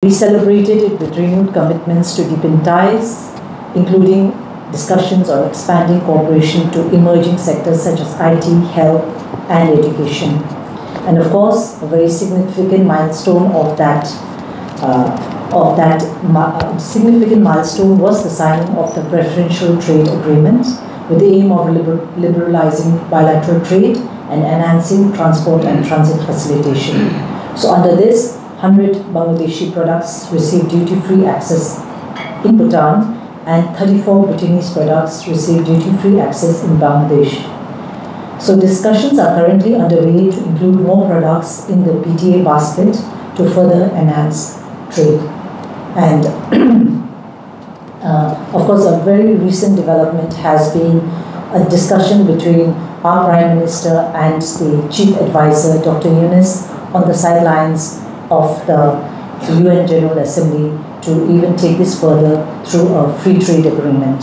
We celebrated it with renewed commitments to deepen ties, including discussions on expanding cooperation to emerging sectors such as IT, health, and education. And of course, a very significant milestone significant milestone was the signing of the preferential trade agreement with the aim of liberalizing bilateral trade and enhancing transport and transit facilitation. So under this, 100 Bangladeshi products received duty-free access in Bhutan and 34 Bhutanese products received duty-free access in Bangladesh. So discussions are currently underway to include more products in the PTA basket to further enhance trade. And of course, a very recent development has been a discussion between our Prime Minister and the Chief Advisor, Dr. Yunus, on the sidelines of the UN General Assembly to even take this further through a free trade agreement.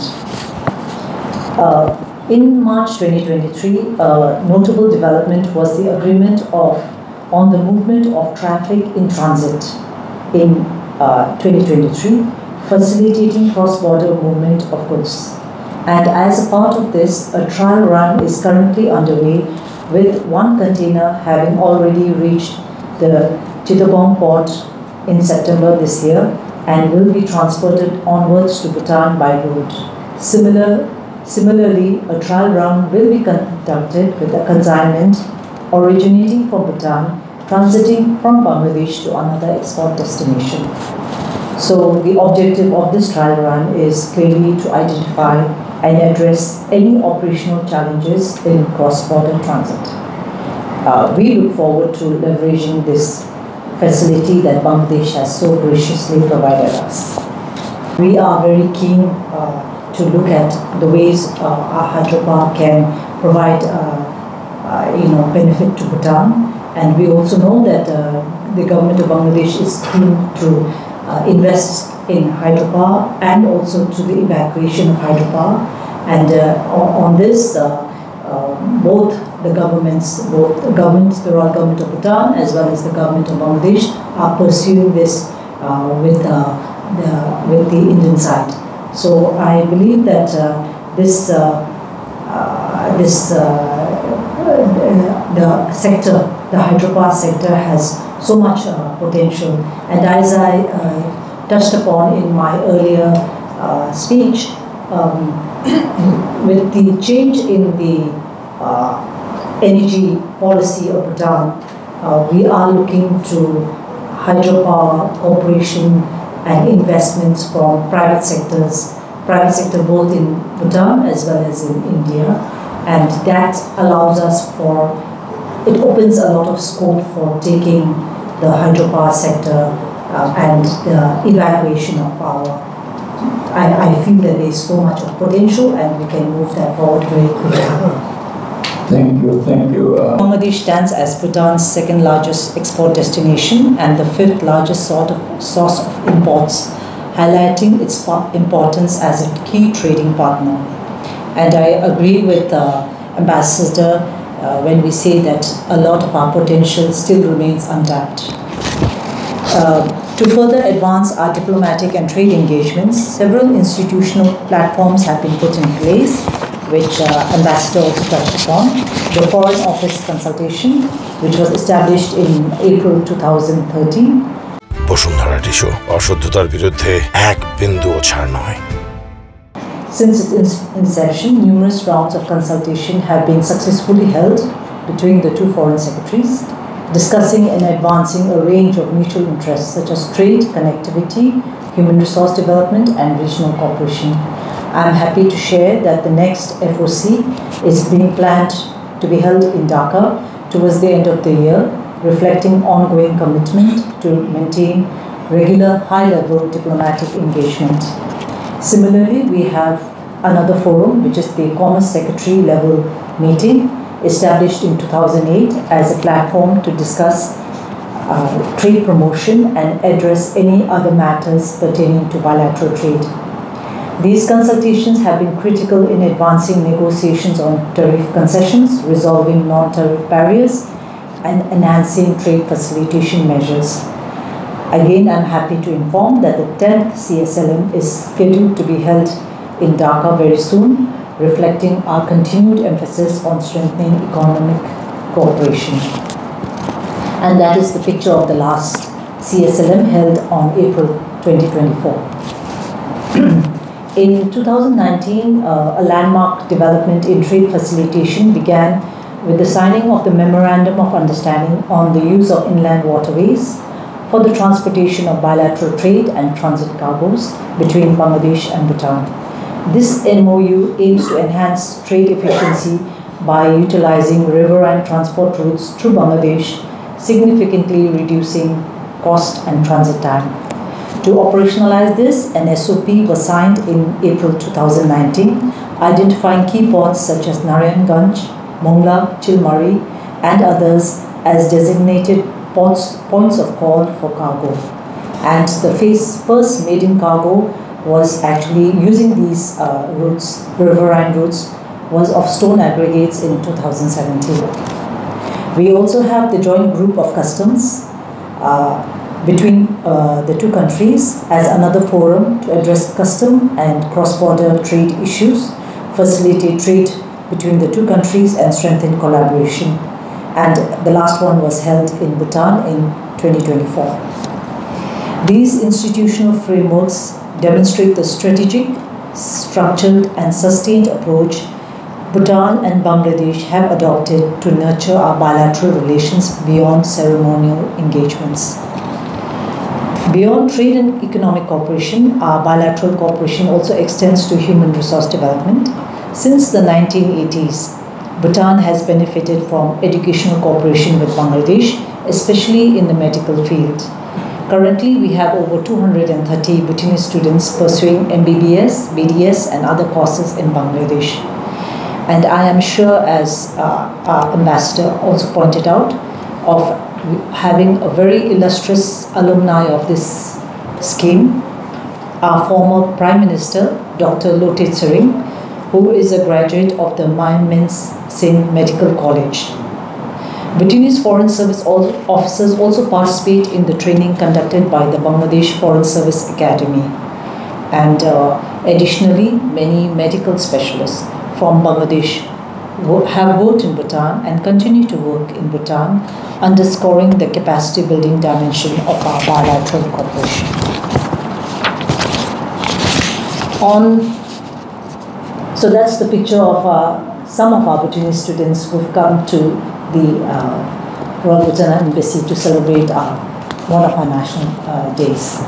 In March 2023, a notable development was the agreement on the movement of traffic in transit in 2023, facilitating cross-border movement of goods. And as a part of this, a trial run is currently underway, with one container having already reached the Chittagong port in September this year and will be transported onwards to Bhutan by road. Similarly, a trial run will be conducted with a consignment originating from Bhutan, transiting from Bangladesh to another export destination. So the objective of this trial run is clearly to identify and address any operational challenges in cross-border transit. We look forward to leveraging this facility that Bangladesh has so graciously provided us. We are very keen to look at the ways our hydropower can provide benefit to Bhutan, and we also know that the government of Bangladesh is keen to invest in hydropower and also to the evacuation of hydropower. And on this, both the the Royal Government of Bhutan as well as the government of Bangladesh are pursuing this with the Indian side. So I believe that the sector, the hydropower sector, has so much potential. And as I touched upon in my earlier speech, with the change in the energy policy of Bhutan, we are looking to hydropower cooperation and investments from private sector both in Bhutan as well as in India, and that allows us it opens a lot of scope for taking the hydropower sector and the evacuation of power. I feel that there is so much of potential and we can move that forward very quickly. Thank you. Bangladesh stands as Bhutan's second largest export destination and the fifth largest source of imports, highlighting its importance as a key trading partner. And I agree with Ambassador when we say that a lot of our potential still remains untapped. To further advance our diplomatic and trade engagements, several institutional platforms have been put in place, which Ambassador also touched upon. The Foreign Office Consultation, which was established in April 2013. Bashundhara issue, অশুদ্ধতার বিরুদ্ধে এক বিন্দুও ছাড় নয়. Since its inception, numerous rounds of consultation have been successfully held between the two foreign secretaries, discussing and advancing a range of mutual interests such as trade, connectivity, human resource development, and regional cooperation. I am happy to share that the next FOC is being planned to be held in Dhaka towards the end of the year, reflecting ongoing commitment to maintain regular high-level diplomatic engagement. Similarly, we have another forum, which is the Commerce Secretary level meeting, established in 2008 as a platform to discuss trade promotion and address any other matters pertaining to bilateral trade. These consultations have been critical in advancing negotiations on tariff concessions, resolving non-tariff barriers, and enhancing trade facilitation measures. Again, I'm happy to inform that the 10th CSLM is scheduled to be held in Dhaka very soon, reflecting our continued emphasis on strengthening economic cooperation. And that is the picture of the last CSLM held on April 2024. In 2019, a landmark development in trade facilitation began with the signing of the Memorandum of Understanding on the use of inland waterways for the transportation of bilateral trade and transit cargoes between Bangladesh and Bhutan. This MOU aims to enhance trade efficiency by utilizing river and transport routes through Bangladesh, significantly reducing cost and transit time. To operationalize this, an SOP was signed in April 2019, identifying key ports such as Narayanganj, Moynal, Chilmari, and others as designated points of call for cargo. And the first maiden cargo was actually using these routes, riverine routes, was of stone aggregates in 2017. We also have the joint group of customs between the two countries as another forum to address custom and cross-border trade issues, facilitate trade between the two countries and strengthen collaboration. And the last one was held in Bhutan in 2024. These institutional frameworks demonstrate the strategic, structured, and sustained approach Bhutan and Bangladesh have adopted to nurture our bilateral relations beyond ceremonial engagements. Beyond trade and economic cooperation, our bilateral cooperation also extends to human resource development. Since the 1980s, Bhutan has benefited from educational cooperation with Bangladesh, especially in the medical field. Currently, we have over 230 Bhutanese students pursuing MBBS, BDS, and other courses in Bangladesh. And I am sure, as our ambassador also pointed out, of having a very illustrious alumni of this scheme, our former Prime Minister, Dr. Lote Tsering, who is a graduate of the Mymens Singh Medical College. Bhutanese Foreign Service officers also participate in the training conducted by the Bangladesh Foreign Service Academy. And additionally, many medical specialists from Bangladesh have worked in Bhutan and continue to work in Bhutan, underscoring the capacity building dimension of our bilateral cooperation. So that's the picture of some of our Bhutanese students who've come to the Royal Bhutan Embassy to celebrate one of our national days.